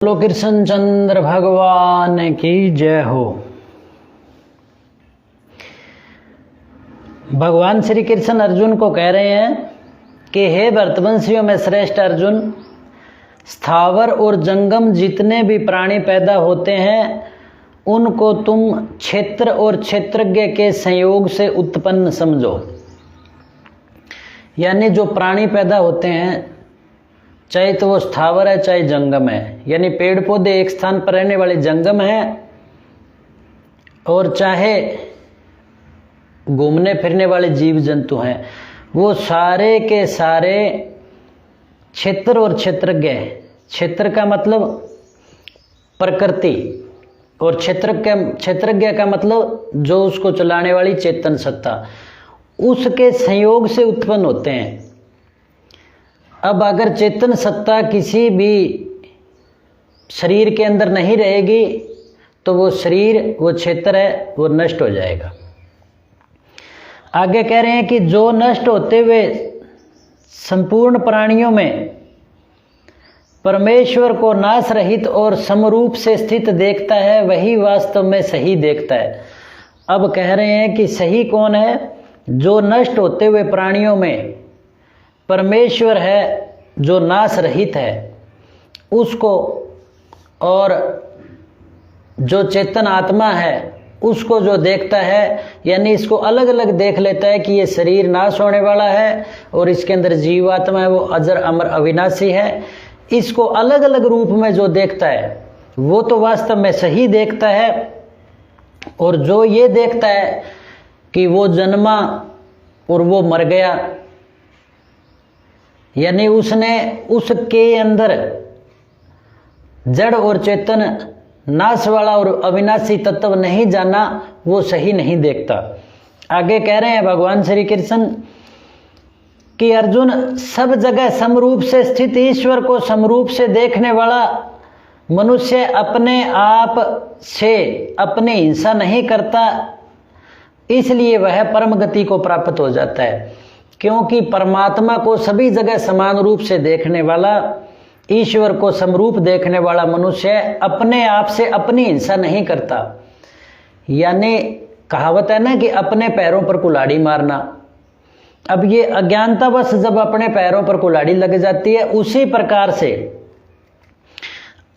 बोलो कृष्ण चंद्र भगवान की जय हो। भगवान श्री कृष्ण अर्जुन को कह रहे हैं कि हे भरतवंशियों में श्रेष्ठ अर्जुन, स्थावर और जंगम जितने भी प्राणी पैदा होते हैं उनको तुम क्षेत्र और क्षेत्रज्ञ के संयोग से उत्पन्न समझो। यानी जो प्राणी पैदा होते हैं, चाहे तो वो स्थावर है चाहे जंगम है, यानी पेड़ पौधे एक स्थान पर रहने वाले जंगम है, और चाहे घूमने फिरने वाले जीव जंतु हैं, वो सारे के सारे क्षेत्र और क्षेत्रज्ञ है। क्षेत्र का मतलब प्रकृति और क्षेत्रज्ञ का मतलब जो उसको चलाने वाली चेतन सत्ता, उसके संयोग से उत्पन्न होते हैं। अब अगर चेतन सत्ता किसी भी शरीर के अंदर नहीं रहेगी तो वो शरीर, वो क्षेत्र है, वो नष्ट हो जाएगा। आगे कह रहे हैं कि जो नष्ट होते हुए संपूर्ण प्राणियों में परमेश्वर को नाश रहित और समरूप से स्थित देखता है, वही वास्तव में सही देखता है। अब कह रहे हैं कि सही कौन है? जो नष्ट होते हुए प्राणियों में परमेश्वर है, जो नाश रहित है, उसको, और जो चेतन आत्मा है उसको जो देखता है, यानी इसको अलग अलग देख लेता है कि ये शरीर नाश होने वाला है और इसके अंदर जीवात्मा है, वो अजर अमर अविनाशी है। इसको अलग अलग रूप में जो देखता है वो तो वास्तव में सही देखता है। और जो ये देखता है कि वो जन्मा और वो मर गया, यानी उसने उसके अंदर जड़ और चेतन, नाश वाला और अविनाशी तत्व नहीं जाना, वो सही नहीं देखता। आगे कह रहे हैं भगवान श्री कृष्ण कि अर्जुन, सब जगह समरूप से स्थित ईश्वर को समरूप से देखने वाला मनुष्य अपने आप से अपनी हिंसा नहीं करता, इसलिए वह परम गति को प्राप्त हो जाता है। क्योंकि परमात्मा को सभी जगह समान रूप से देखने वाला, ईश्वर को समरूप देखने वाला मनुष्य अपने आप से अपनी हिंसा नहीं करता। यानी कहावत है ना कि अपने पैरों पर कुल्हाड़ी मारना। अब ये अज्ञानतावश जब अपने पैरों पर कुल्हाड़ी लग जाती है, उसी प्रकार से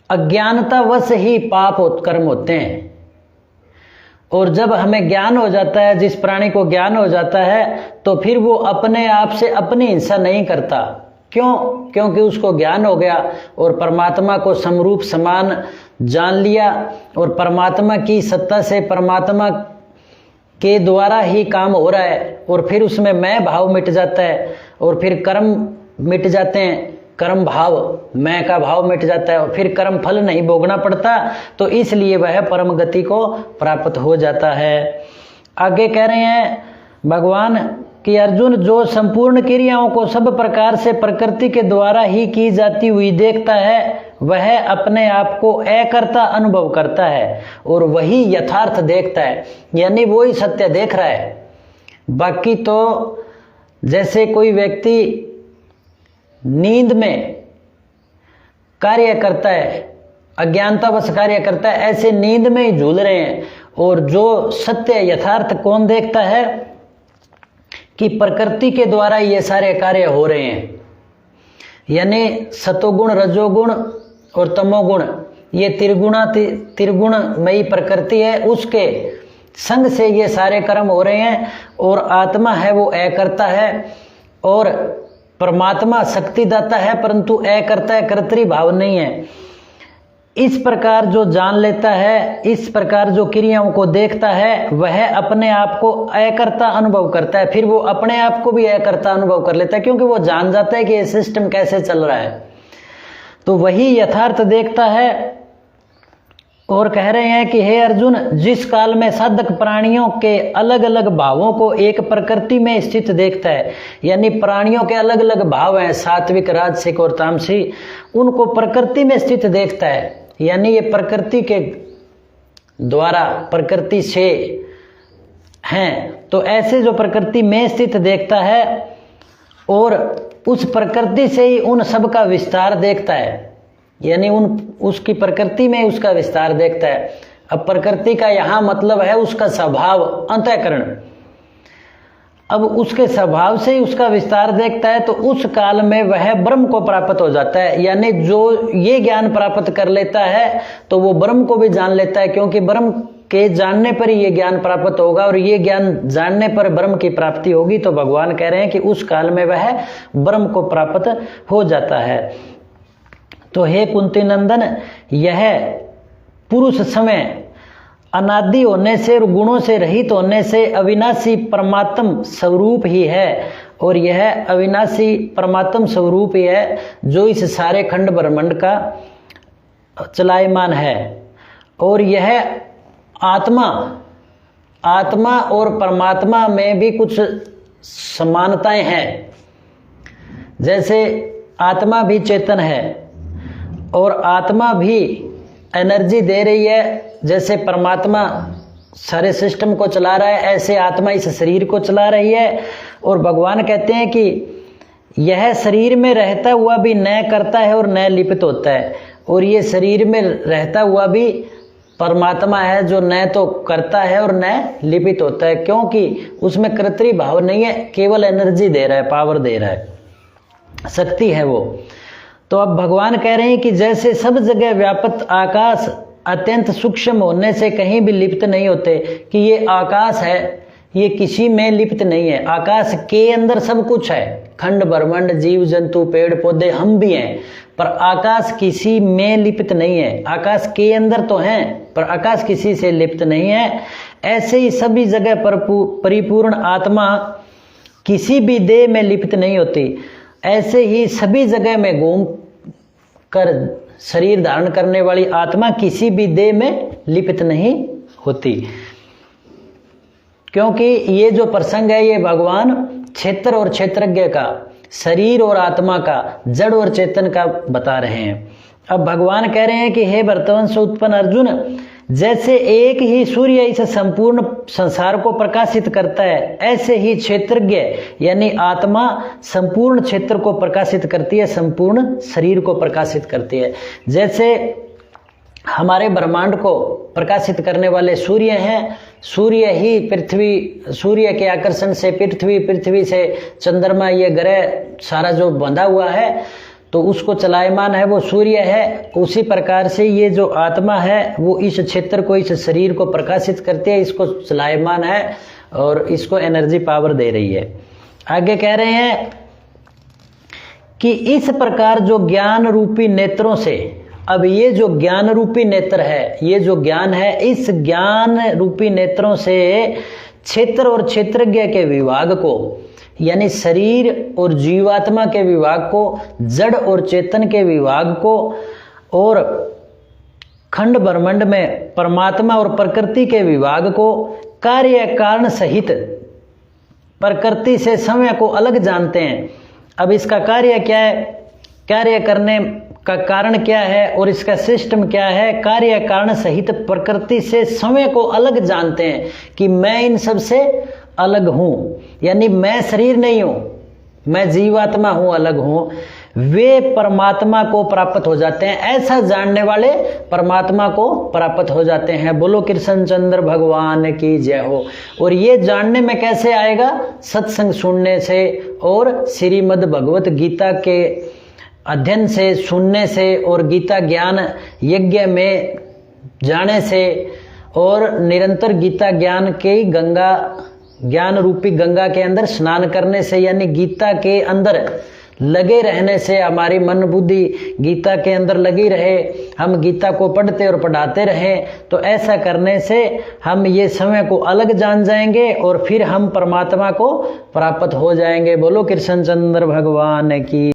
अज्ञानतावश ही पाप कर्म होते हैं। और जब हमें ज्ञान हो जाता है, जिस प्राणी को ज्ञान हो जाता है, तो फिर वो अपने आप से अपनी हिंसा नहीं करता। क्यों? क्योंकि उसको ज्ञान हो गया और परमात्मा को समरूप समान जान लिया, और परमात्मा की सत्ता से परमात्मा के द्वारा ही काम हो रहा है, और फिर उसमें मैं भाव मिट जाता है, और फिर कर्म मिट जाते हैं, कर्म भाव, मैं का भाव मिट जाता है, और फिर कर्म फल नहीं भोगना पड़ता। तो इसलिए वह परम गति को प्राप्त हो जाता है। आगे कह रहे हैं भगवान कि अर्जुन, जो संपूर्ण क्रियाओं को सब प्रकार से प्रकृति के द्वारा ही की जाती हुई देखता है, वह अपने आप को अकर्ता अनुभव करता है और वही यथार्थ देखता है, यानी वो ही सत्य देख रहा है। बाकी तो जैसे कोई व्यक्ति नींद में कार्य करता है, अज्ञानतावश कार्य करता है, ऐसे नींद में ही झूल रहे हैं। और जो सत्य यथार्थ कौन देखता है? कि प्रकृति के द्वारा ये सारे कार्य हो रहे हैं। यानी सतोगुण, रजोगुण और तमोगुण, ये त्रिगुणमयी प्रकृति है, उसके संग से ये सारे कर्म हो रहे हैं। और आत्मा है वो अकर्ता है, और परमात्मा शक्तिदाता है, परंतु अकर्ता है, कर्तृ भाव नहीं है। इस प्रकार जो जान लेता है, इस प्रकार जो क्रियाओं को देखता है, वह अपने आप को अकर्ता अनुभव करता है। फिर वो अपने आप को भी अकर्ता अनुभव कर लेता है, क्योंकि वो जान जाता है कि ये सिस्टम कैसे चल रहा है। तो वही यथार्थ देखता है। और कह रहे हैं कि हे अर्जुन, जिस काल में साधक प्राणियों के अलग अलग भावों को एक प्रकृति में स्थित देखता है, यानी प्राणियों के अलग अलग भाव हैं, सात्विक, राजसिक और तामसिक, उनको प्रकृति में स्थित देखता है। यानी ये प्रकृति के द्वारा, प्रकृति से हैं, तो ऐसे जो प्रकृति में स्थित देखता है और उस प्रकृति से ही उन सब का विस्तार देखता है। यानी उसकी प्रकृति में उसका विस्तार देखता है। अब प्रकृति का यहाँ मतलब है उसका स्वभाव, अंतःकरण। अब उसके स्वभाव से ही उसका विस्तार देखता है, तो उस काल में वह ब्रह्म को प्राप्त हो जाता है। यानी जो ये ज्ञान प्राप्त कर लेता है तो वो ब्रह्म को भी जान लेता है, क्योंकि ब्रह्म के जानने पर ही ये ज्ञान प्राप्त होगा, और ये ज्ञान जानने पर ब्रह्म की प्राप्ति होगी। तो भगवान कह रहे हैं कि उस काल में वह ब्रह्म को प्राप्त हो जाता है। तो हे कुंती नंदन, यह पुरुष समय अनादि होने से और गुणों से रहित होने से अविनाशी परमात्म स्वरूप ही है, और यह अविनाशी परमात्म स्वरूप ही है जो इस सारे खंड ब्रह्मांड का चलायमान है। और यह आत्मा और परमात्मा में भी कुछ समानताएं हैं। जैसे आत्मा भी चेतन है और आत्मा भी एनर्जी दे रही है, जैसे परमात्मा सारे सिस्टम को चला रहा है, ऐसे आत्मा इस शरीर को चला रही है। और भगवान कहते हैं कि यह शरीर में रहता हुआ भी न करता है और न लिपित होता है, और ये शरीर में रहता हुआ भी परमात्मा है जो न तो करता है और न लिपित होता है, क्योंकि उसमें कृत्रिम भाव नहीं है, केवल एनर्जी दे रहा है, पावर दे रहा है, शक्ति है वो। तो अब भगवान कह रहे हैं कि जैसे सब जगह व्याप्त आकाश अत्यंत सूक्ष्म होने से कहीं भी लिप्त नहीं होते, कि ये आकाश है, ये किसी में लिप्त नहीं है। आकाश के अंदर सब कुछ है, खंड ब्रह्मांड, जीव जंतु, पेड़ पौधे, हम भी हैं, पर आकाश किसी में लिप्त नहीं है। आकाश के अंदर तो हैं पर आकाश किसी से लिप्त नहीं है। ऐसे ही सभी जगह परिपूर्ण आत्मा किसी भी देह में लिप्त नहीं होती। ऐसे ही सभी जगह में घूम कर शरीर धारण करने वाली आत्मा किसी भी देह में लिप्त नहीं होती, क्योंकि ये जो प्रसंग है ये भगवान क्षेत्र और क्षेत्रज्ञ का, शरीर और आत्मा का, जड़ और चेतन का बता रहे हैं। अब भगवान कह रहे हैं कि हे भरतवंश उत्पन्न अर्जुन, जैसे एक ही सूर्य इस संपूर्ण संसार को प्रकाशित करता है, ऐसे ही क्षेत्रज्ञ यानी आत्मा संपूर्ण क्षेत्र को प्रकाशित करती है, संपूर्ण शरीर को प्रकाशित करती है। जैसे हमारे ब्रह्मांड को प्रकाशित करने वाले सूर्य हैं, सूर्य ही पृथ्वी, सूर्य के आकर्षण से पृथ्वी, पृथ्वी से चंद्रमा, ये ग्रह सारा जो बंधा हुआ है तो उसको चलायमान है वो सूर्य है। उसी प्रकार से ये जो आत्मा है वो इस क्षेत्र को, इस शरीर को प्रकाशित करती है, इसको चलायमान है और इसको एनर्जी पावर दे रही है। आगे कह रहे हैं कि इस प्रकार जो ज्ञान रूपी नेत्रों से, अब ये जो ज्ञान रूपी नेत्र है, ये जो ज्ञान है, इस ज्ञान रूपी नेत्रों से क्षेत्र और क्षेत्रज्ञ के विभाग को, यानी शरीर और जीवात्मा के विभाग को, जड़ और चेतन के विभाग को, और खंड ब्रह्मांड में परमात्मा और प्रकृति के विभाग को, कार्य कारण सहित प्रकृति से समय को अलग जानते हैं। अब इसका कार्य क्या है, कार्य करने का कारण क्या है और इसका सिस्टम क्या है, कार्य कारण सहित प्रकृति से समय को अलग जानते हैं कि मैं इन सब से अलग हूँ, यानी मैं शरीर नहीं हूँ, मैं जीवात्मा हूँ, अलग हूँ। वे परमात्मा को प्राप्त हो जाते हैं, ऐसा जानने वाले परमात्मा को प्राप्त हो जाते हैं। बोलो कृष्ण चंद्र भगवान की जय हो। और ये जानने में कैसे आएगा, सत्संग सुनने से और श्रीमद् भगवत गीता के अध्ययन से, सुनने से, और गीता ज्ञान यज्ञ में जाने से, और निरंतर गीता ज्ञान के गंगा, ज्ञान रूपी गंगा के अंदर स्नान करने से, यानी गीता के अंदर लगे रहने से, हमारी मन बुद्धि गीता के अंदर लगी रहे, हम गीता को पढ़ते और पढ़ाते रहें, तो ऐसा करने से हम ये समय को अलग जान जाएंगे और फिर हम परमात्मा को प्राप्त हो जाएंगे। बोलो कृष्ण चंद्र भगवान की।